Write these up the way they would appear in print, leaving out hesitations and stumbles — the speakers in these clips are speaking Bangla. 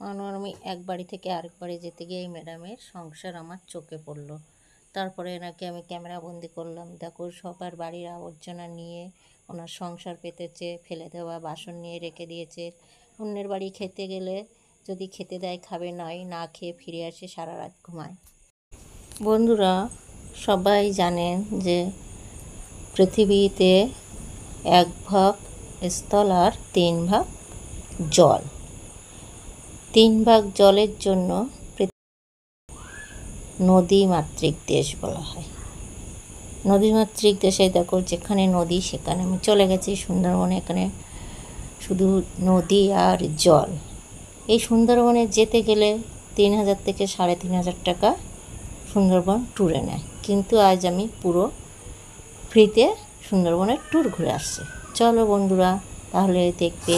আমি এক বাড়ি থেকে আরেক বাড়ি যেতে গিয়ে এই ম্যাডামের সংসার আমার চোখে পড়লো। তারপরে এনাকে আমি ক্যামেরাবন্দি করলাম। দেখো সবার বাড়ির আবর্জনা নিয়ে ওনার সংসার পেতেছে, ফেলে দেওয়া বাসন নিয়ে রেখে দিয়েছে। অন্যের বাড়ি খেতে গেলে যদি খেতে দেয় খাবে, নয় না খেয়ে ফিরে আসে, সারা রাত ঘুমায়। বন্ধুরা, সবাই জানেন যে পৃথিবীতে 1 ভাগ স্থল আর 3 ভাগ জল। 3 ভাগ জলের জন্য নদীমাতৃক দেশ বলা হয়। নদীমাতৃক দেশে দেখো যেখানে নদী সেখানে আমি চলে গেছি সুন্দরবনে। এখানে শুধু নদী আর জল। এই সুন্দরবনে যেতে গেলে 3000 থেকে 3500 টাকা সুন্দরবন ট্যুরে নেয়, কিন্তু আজ আমি পুরো ফ্রিতে সুন্দরবনের ট্যুর ঘুরে আসছি। চলো বন্ধুরা, তাহলে দেখবে।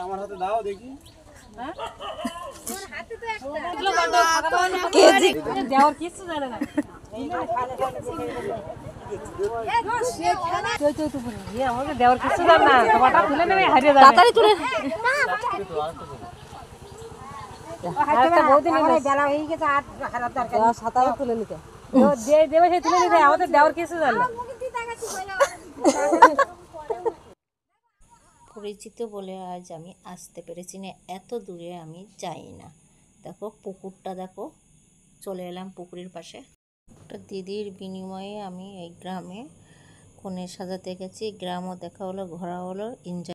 আমার হাতে দাও দেখি। দেওয়ার কিছু জানে না। আমাকে দেওয়ার কিছু জানে না। তোমারটা তুলে নেবে, হারিয়ে যাবে। তাড়াতাড়ি তুলে। তুলে নিতে দেবে, সে তুলে নিতে। আমাদের দেওয়ার কিছু জানে না। পরিচিত বলে আজ আমি আসতে পেরেছি, না এত দূরে আমি যাই না। দেখো পুকুরটা, দেখো চলে এলাম পুকুরের পাশে। একটা দিদির বিনিময়ে আমি এই গ্রামে কনে সাজাতে গেছি। গ্রামও দেখা হলো, ঘোরা হলো, এনজয়।